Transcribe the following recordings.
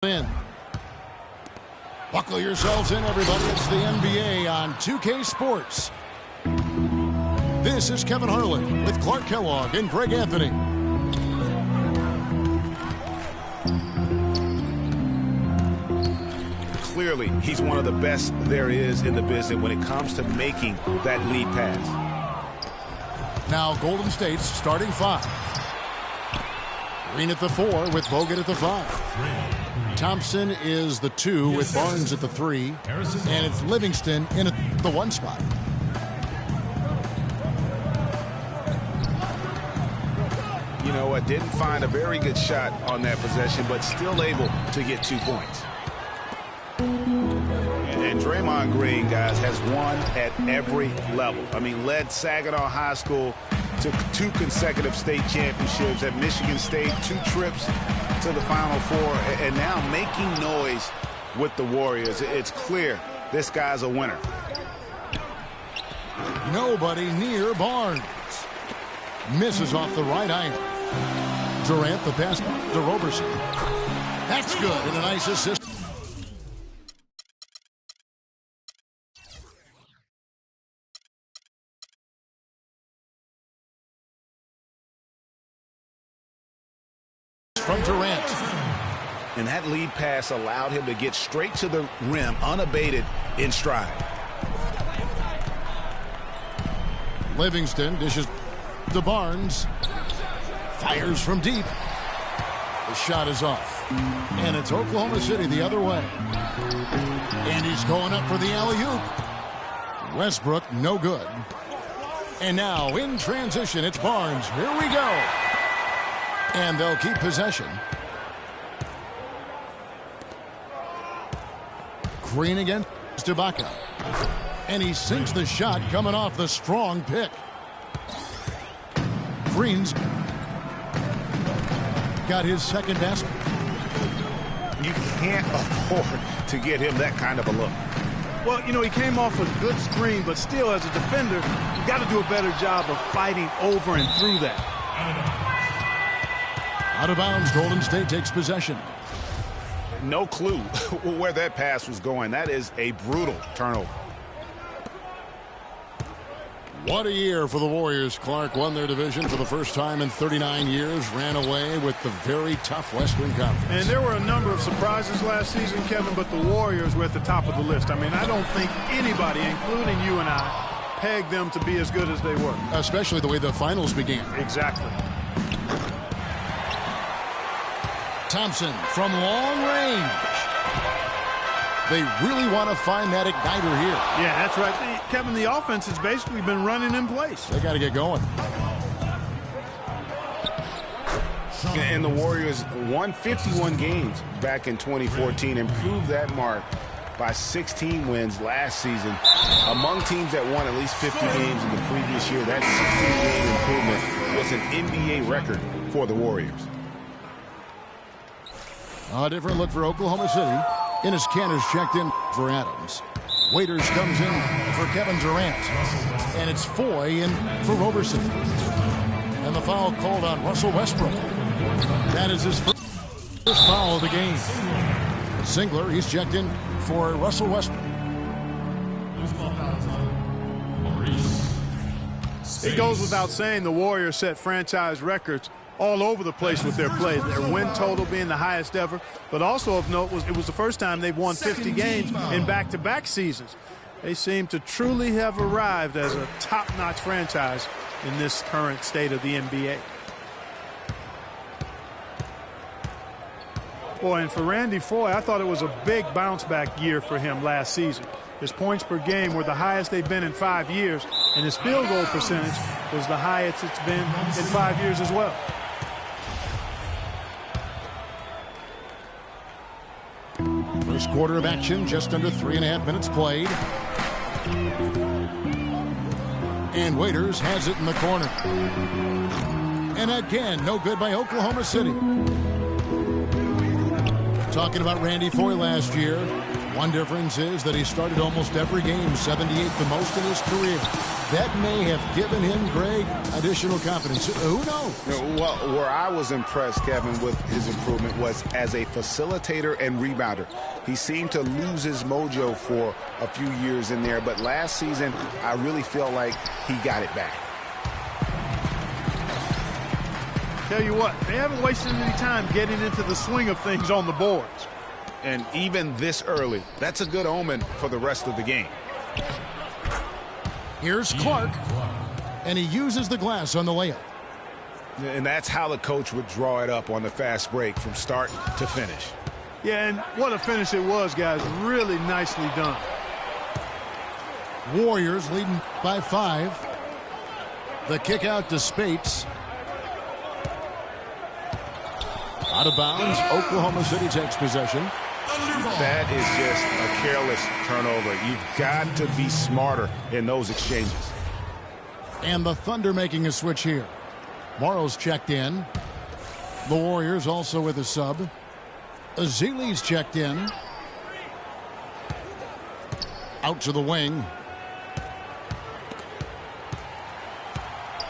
in. Buckle yourselves in, everybody. It's the NBA on 2K Sports. This is Kevin Harlan with Clark Kellogg and Greg Anthony. Clearly, he's one of the best there is in the business when it comes to making that lead pass. Now Golden State's starting five. Green at the 4 with Bogut at the 5. Thompson is the 2 with Barnes at the 3. And it's Livingston in at the 1 spot. You know what? Didn't find a very good shot on that possession, but still able to get 2 points. And Draymond Green, guys, has won at every level. I mean, led Saginaw High School to 2 consecutive state championships at Michigan State, 2 trips to the Final Four, and now making noise with the Warriors. It's clear this guy's a winner. Nobody near Barnes. Misses off the right iron. Durant the pass to Roberson. That's good, and a nice assist. From Durant. And that lead pass allowed him to get straight to the rim, unabated in stride. Livingston dishes to Barnes. Fires from deep. The shot is off. And it's Oklahoma City the other way. And he's going up for the alley-oop. Westbrook, no good. And now in transition, it's Barnes. Here we go. And they'll keep possession. Green against Ibaka. And he sinks the shot coming off the strong pick. Green's got his second basket. You can't afford to get him that kind of a look. Well, you know, he came off a good screen, but still, as a defender, you got to do a better job of fighting over and through that. Out of bounds, Golden State takes possession. No clue where that pass was going. That is a brutal turnover. What a year for the Warriors. Clark won their division for the first time in 39 years, ran away with the very tough Western Conference. And there were a number of surprises last season, Kevin, but the Warriors were at the top of the list. I mean, I don't think anybody, including you and I, pegged them to be as good as they were. Especially the way the finals began. Exactly. Thompson from long range. They really want to find that igniter here. Yeah, that's right. Kevin, the offense has basically been running in place. They got to get going. And the Warriors won 51 games back in 2014, improved that mark by 16 wins last season. Among teams that won at least 50 games in the previous year, that 16-game improvement was an NBA record for the Warriors. A different look for Oklahoma City. Enes Kanter's checked in for Adams. Waiters comes in for Kevin Durant. And it's Foy in for Roberson. And the foul called on Russell Westbrook. That is his first foul of the game. Zingler, he's checked in for Russell Westbrook. It goes without saying the Warriors set franchise records all over the place with their play. Their win total being the highest ever, but also of note it was the first time they've won 50 games in back-to-back seasons. They seem to truly have arrived as a top-notch franchise in this current state of the NBA. Boy, and for Randy Foy, I thought it was a big bounce-back year for him last season. His points per game were the highest they've been in 5 years, and his field goal percentage was the highest it's been in 5 years as well. First quarter of action, just under 3.5 minutes played. And Waiters has it in the corner. And again, no good by Oklahoma City. Talking about Randy Foy last year, One difference is that he started almost every game, 78 the most in his career. That may have given him, Greg, additional confidence. Who knows? Well, where I was impressed, Kevin, with his improvement was as a facilitator and rebounder. He seemed to lose his mojo for a few years in there, but last season, I really felt like he got it back. Tell you what, they haven't wasted any time getting into the swing of things on the boards. And even this early, that's a good omen for the rest of the game. Here's Clark, and he uses the glass on the layup. And that's how the coach would draw it up on the fast break from start to finish. Yeah, and what a finish it was, guys. Really nicely done. Warriors leading by 5. The kick out to Spates. Out of bounds, Oklahoma City takes possession. That is just a careless turnover. You've got to be smarter in those exchanges. And the Thunder making a switch here. Morrow's checked in. The Warriors also with a sub. Azili's checked in. Out to the wing.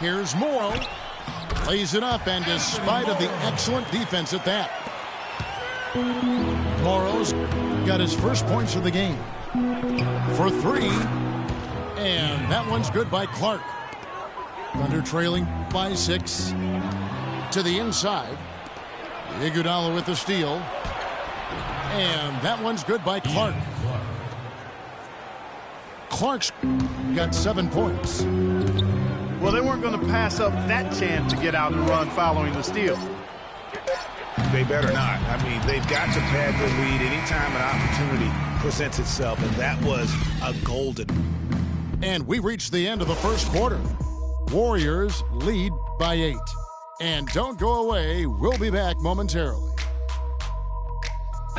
Here's Morrow. Lays it up, and despite of the excellent defense at that, Morrow's got his first points of the game for 3, and that one's good by Clark. Thunder trailing by 6 to the inside. Iguodala with the steal, and that one's good by Clark. Clark's got 7 points. Well, they weren't going to pass up that chance to get out and run following the steal. They better not. I mean, they've got to pad the lead anytime an opportunity presents itself, and that was a golden. And we reached the end of the first quarter. Warriors lead by 8. And don't go away. We'll be back momentarily.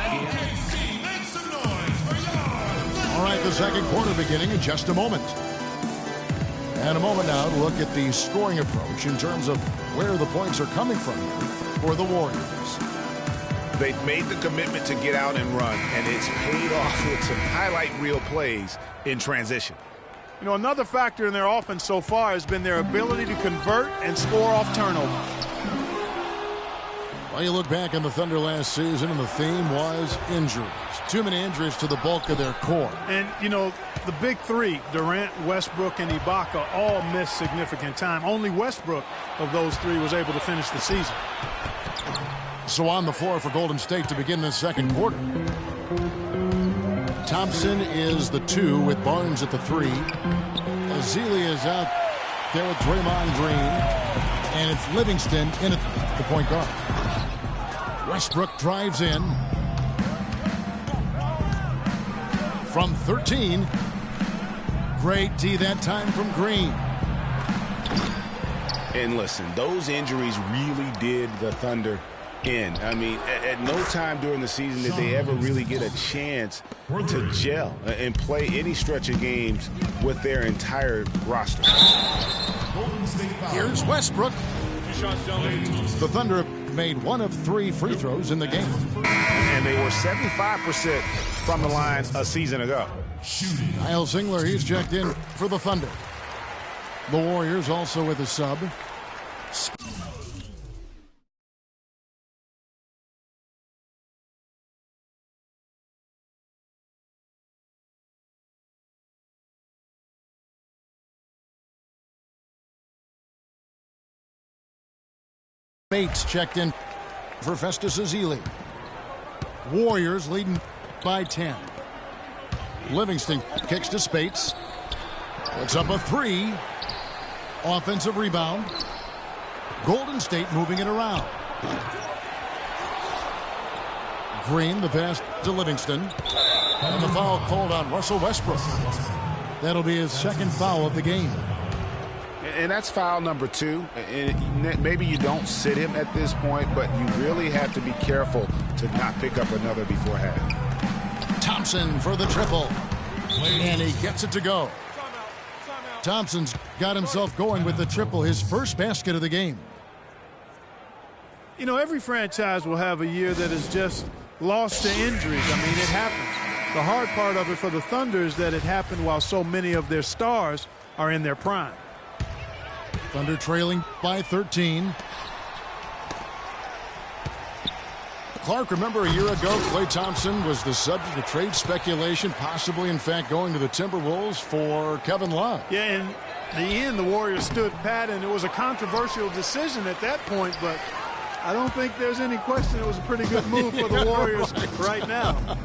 All right, the second quarter beginning in just a moment. And a moment now to look at the scoring approach in terms of where the points are coming from for the Warriors. They've made the commitment to get out and run, and it's paid off with some highlight reel plays in transition. You know, another factor in their offense so far has been their ability to convert and score off turnovers. Well, you look back on the Thunder last season, and the theme was injuries. Too many injuries to the bulk of their core. And, you know, the big three, Durant, Westbrook, and Ibaka, all missed significant time. Only Westbrook of those three was able to finish the season. So on the floor for Golden State to begin this second quarter. Thompson is the 2 with Barnes at the 3. Azili is out there with Draymond Green. And it's Livingston in at the point guard. Westbrook drives in. From 13. Great D that time from Green. And listen, those injuries really did the Thunder in. I mean, at no time during the season did they ever really get a chance to gel and play any stretch of games with their entire roster. Here's Westbrook. The Thunder have made 1 of 3 free throws in the game. And they were 75% from the line a season ago. Kyle Singler, he's checked in for the Thunder. The Warriors also with a sub. Bates checked in for Festus Ezeli. Warriors leading by 10. Livingston kicks to Spates. Puts up a 3. Offensive rebound. Golden State moving it around. Green, the pass to Livingston. And the foul called on Russell Westbrook. That'll be his second foul of the game. And that's foul number 2. And maybe you don't sit him at this point, but you really have to be careful to not pick up another before half. Thompson for the triple. And he gets it to go. Thompson's got himself going with the triple, his first basket of the game. You know, every franchise will have a year that is just lost to injuries. I mean, it happens. The hard part of it for the Thunder is that it happened while so many of their stars are in their prime. Thunder trailing by 13. Clark, remember a year ago, Klay Thompson was the subject of trade speculation, possibly, in fact, going to the Timberwolves for Kevin Love. Yeah, in the end, the Warriors stood pat, and it was a controversial decision at that point, but I don't think there's any question it was a pretty good move for the Warriors right now.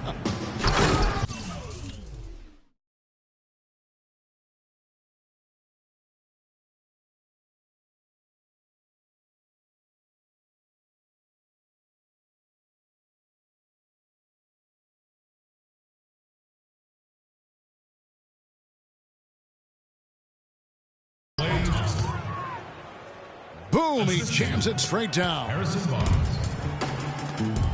Boom, he jams it straight down. Harrison Barnes.